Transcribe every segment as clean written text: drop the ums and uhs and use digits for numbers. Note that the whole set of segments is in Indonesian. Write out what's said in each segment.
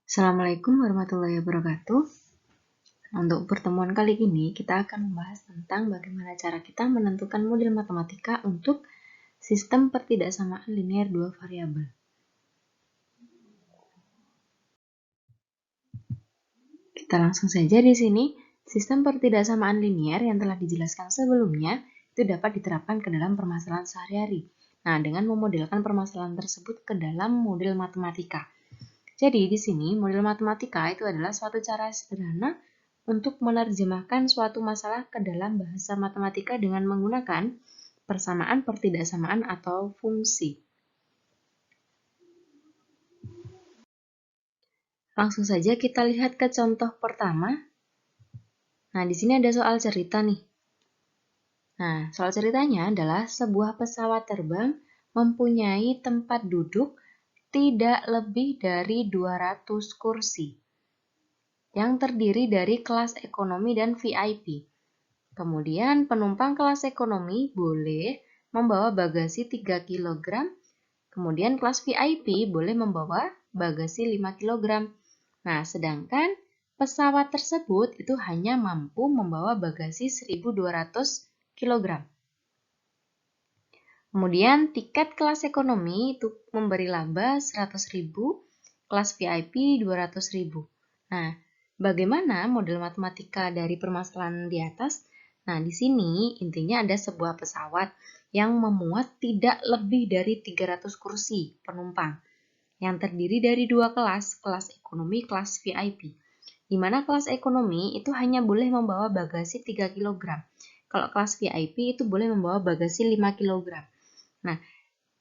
Assalamualaikum warahmatullahi wabarakatuh. Untuk pertemuan kali ini, kita akan membahas tentang bagaimana cara kita menentukan model matematika untuk sistem pertidaksamaan linear dua variabel. Kita langsung saja di sini. Sistem pertidaksamaan linear yang telah dijelaskan sebelumnya itu dapat diterapkan ke dalam permasalahan sehari-hari. Nah, dengan memodelkan permasalahan tersebut ke dalam model matematika. Jadi, di sini model matematika itu adalah suatu cara sederhana untuk menerjemahkan suatu masalah ke dalam bahasa matematika dengan menggunakan persamaan, pertidaksamaan, atau fungsi. Langsung saja kita lihat ke contoh pertama. Nah, di sini ada soal cerita nih. Nah, soal ceritanya adalah sebuah pesawat terbang mempunyai tempat duduk tidak lebih dari 200 kursi yang terdiri dari kelas ekonomi dan VIP. Kemudian penumpang kelas ekonomi boleh membawa bagasi 3 kg, kemudian kelas VIP boleh membawa bagasi 5 kg. Nah, sedangkan pesawat tersebut itu hanya mampu membawa bagasi 1.200 kg. Kemudian tiket kelas ekonomi itu memberi laba 100.000, kelas VIP 200.000. Nah, bagaimana model matematika dari permasalahan di atas? Nah, di sini intinya ada sebuah pesawat yang memuat tidak lebih dari 300 kursi penumpang yang terdiri dari dua kelas, kelas ekonomi, kelas VIP. Di mana kelas ekonomi itu hanya boleh membawa bagasi 3 kg. Kalau kelas VIP itu boleh membawa bagasi 5 kg. Nah,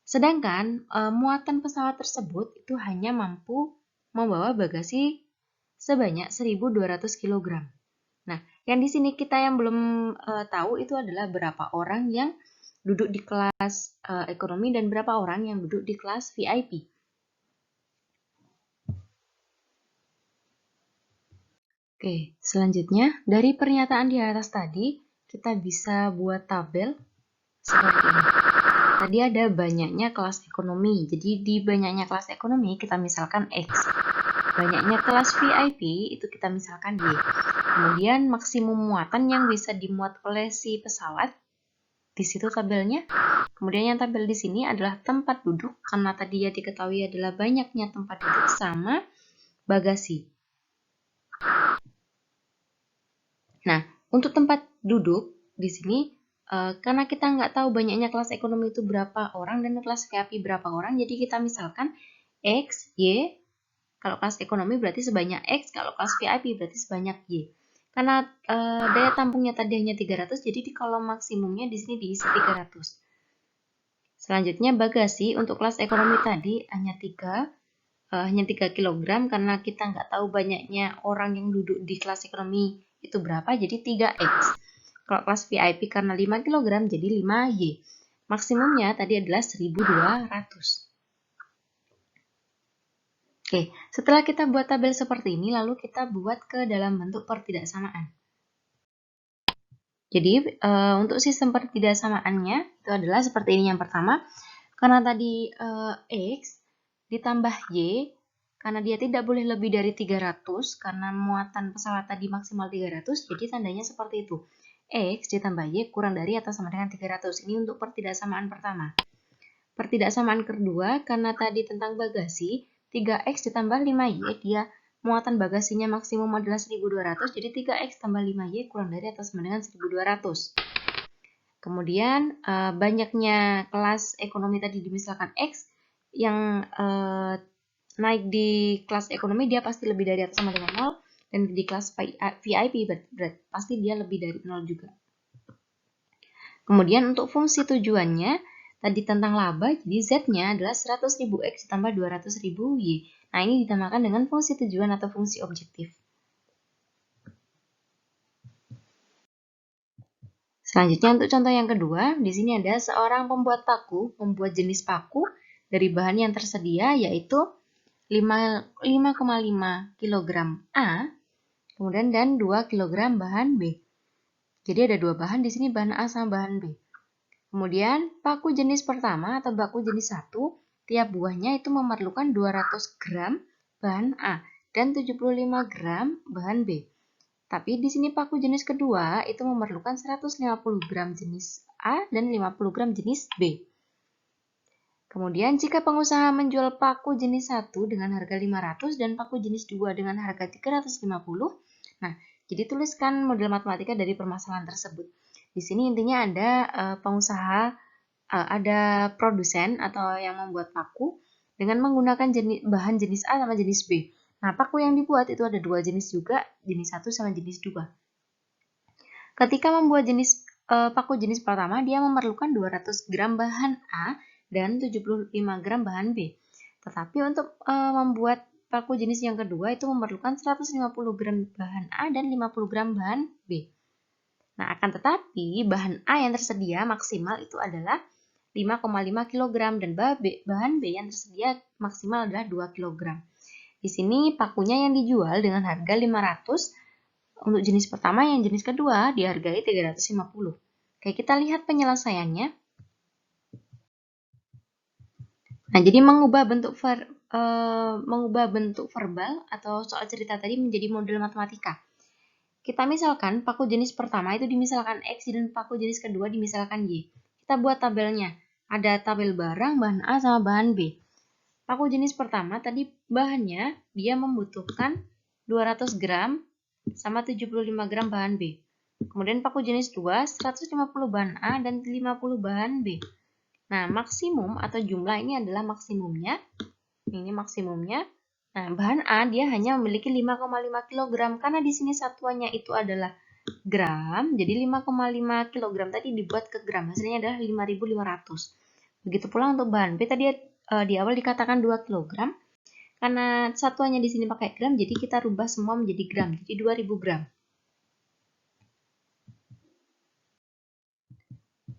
sedangkan muatan pesawat tersebut itu hanya mampu membawa bagasi sebanyak 1.200 kg. Nah, yang di sini kita yang belum tahu itu adalah berapa orang yang duduk di kelas ekonomi dan berapa orang yang duduk di kelas VIP. Oke, selanjutnya dari pernyataan di atas tadi kita bisa buat tabel seperti ini. Tadi ada banyaknya kelas ekonomi, jadi di banyaknya kelas ekonomi kita misalkan X. Banyaknya kelas VIP itu kita misalkan Y. Kemudian maksimum muatan yang bisa dimuat oleh si pesawat, di situ tabelnya. Kemudian yang tabel di sini adalah tempat duduk, karena tadi ya diketahui adalah banyaknya tempat duduk sama bagasi. Nah, untuk tempat duduk di sini, karena kita nggak tahu banyaknya kelas ekonomi itu berapa orang dan kelas VIP berapa orang, jadi kita misalkan X, Y. Kalau kelas ekonomi berarti sebanyak X, kalau kelas VIP berarti sebanyak Y. Karena daya tampungnya tadi hanya 300, jadi di kolom maksimumnya di sini diisi 300. Selanjutnya bagasi untuk kelas ekonomi tadi hanya 3 kg karena kita nggak tahu banyaknya orang yang duduk di kelas ekonomi itu berapa, jadi 3X. Kalau kelas VIP karena 5 kg jadi 5Y. Maksimumnya tadi adalah 1.200. Oke, setelah kita buat tabel seperti ini, lalu kita buat ke dalam bentuk pertidaksamaan. Jadi, untuk sistem pertidaksamaannya itu adalah seperti ini yang pertama. Karena tadi X ditambah Y, karena dia tidak boleh lebih dari 300, karena muatan pesawat tadi maksimal 300, jadi tandanya seperti itu. X ditambah Y kurang dari atau sama dengan 300. Ini untuk pertidaksamaan pertama. Pertidaksamaan kedua, karena tadi tentang bagasi, 3X ditambah 5Y, dia muatan bagasinya maksimum adalah 1.200, jadi 3X tambah 5Y kurang dari atau sama dengan 1.200. Kemudian, banyaknya kelas ekonomi tadi misalkan X, yang naik di kelas ekonomi dia pasti lebih dari atau sama dengan 0, dan di kelas VIP pasti dia lebih dari 0 juga. Kemudian untuk fungsi tujuannya, tadi tentang laba, jadi Z-nya adalah 100.000 X ditambah 200.000 Y. Nah, ini dinamakan dengan fungsi tujuan atau fungsi objektif. Selanjutnya untuk contoh yang kedua, di sini ada seorang pembuat paku membuat jenis paku dari bahan yang tersedia yaitu 5,5 kg A, kemudian dan 2 kg bahan B. Jadi ada dua bahan di sini, bahan A sama bahan B. Kemudian paku jenis pertama atau paku jenis 1, tiap buahnya itu memerlukan 200 gram bahan A. dan 75 gram bahan B. Tapi di sini paku jenis kedua itu memerlukan 150 gram jenis A dan 50 gram jenis B. Kemudian jika pengusaha menjual paku jenis 1 dengan harga 500 dan paku jenis 2 dengan harga 350, nah, jadi tuliskan model matematika dari permasalahan tersebut. Di sini intinya ada pengusaha, ada produsen atau yang membuat paku dengan menggunakan bahan jenis A sama jenis B. Nah, paku yang dibuat itu ada dua jenis juga, jenis 1 sama jenis 2. Ketika membuat paku jenis pertama, dia memerlukan 200 gram bahan A dan 75 gram bahan B. Tetapi untuk membuat paku jenis yang kedua itu memerlukan 150 gram bahan A dan 50 gram bahan B. Nah, akan tetapi bahan A yang tersedia maksimal itu adalah 5,5 kg dan bahan B yang tersedia maksimal adalah 2 kg. Di sini pakunya yang dijual dengan harga 500 untuk jenis pertama, yang jenis kedua dihargai 350. Oke, kita lihat penyelesaiannya. Nah, jadi mengubah bentuk verbal atau soal cerita tadi menjadi model matematika. Kita misalkan paku jenis pertama itu dimisalkan X dan paku jenis kedua dimisalkan Y. Kita buat tabelnya. Ada tabel barang, bahan A sama bahan B. Paku jenis pertama tadi bahannya dia membutuhkan 200 gram sama 75 gram bahan B. Kemudian paku jenis 2, 150 bahan A dan 50 bahan B. Nah, maksimum atau jumlah ini adalah maksimumnya. Ini maksimumnya. Nah, bahan A dia hanya memiliki 5,5 kg karena di sini satuannya itu adalah gram. Jadi 5,5 kg tadi dibuat ke gram. Hasilnya adalah 5.500. Begitu pula untuk bahan B tadi di awal dikatakan 2 kg. Karena satuannya di sini pakai gram, jadi kita rubah semua menjadi gram. Jadi 2000 gram.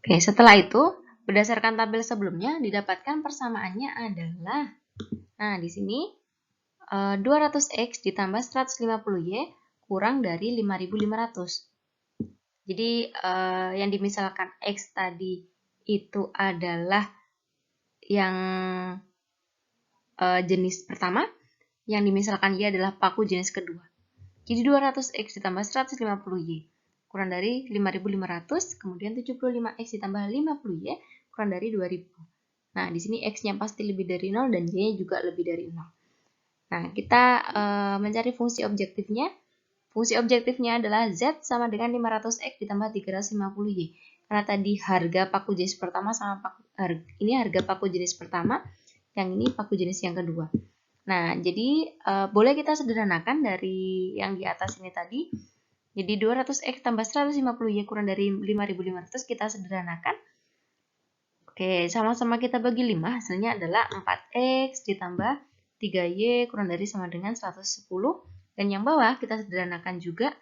Oke, setelah itu berdasarkan tabel sebelumnya didapatkan persamaannya adalah, nah di sini 200X ditambah 150Y kurang dari 5.500. Jadi yang dimisalkan X tadi itu adalah yang jenis pertama, yang dimisalkan Y adalah paku jenis kedua. Jadi 200X ditambah 150Y kurang dari 5.500, kemudian 75X ditambah 50Y kurang dari 2.000. Nah, di sini X-nya pasti lebih dari 0 dan Y-nya juga lebih dari 0. Nah, kita mencari fungsi objektifnya. Fungsi objektifnya adalah Z sama dengan 500X ditambah 350Y. Karena tadi harga paku jenis pertama sama ini harga paku jenis pertama, yang ini paku jenis yang kedua. Nah, jadi boleh kita sederhanakan dari yang di atas ini tadi. Jadi 200X tambah 150Y kurang dari 5.500 kita sederhanakan. Oke, sama-sama kita bagi 5, hasilnya adalah 4X ditambah 3Y kurang dari sama dengan 110. Dan yang bawah kita sederhanakan juga,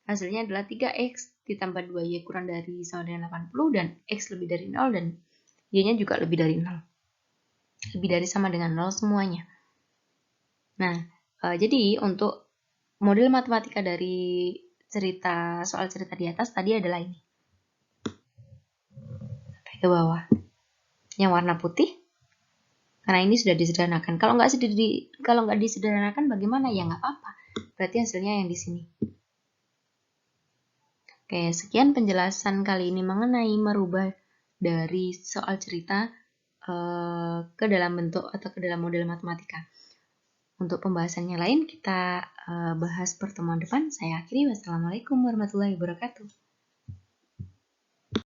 hasilnya adalah 3X ditambah 2Y kurang dari sama dengan 80, dan X lebih dari 0, dan Y-nya juga lebih dari 0. Lebih dari sama dengan 0 semuanya. Nah, jadi untuk model matematika dari soal cerita di atas tadi adalah ini. Sampai ke bawah. Yang warna putih, karena ini sudah disederhanakan. Kalau nggak disederhanakan bagaimana? Ya nggak apa-apa. Berarti hasilnya yang di sini. Oke, sekian penjelasan kali ini mengenai merubah dari soal cerita ke dalam bentuk atau ke dalam model matematika. Untuk pembahasannya lain kita bahas pertemuan depan. Saya akhiri. Wassalamualaikum warahmatullahi wabarakatuh.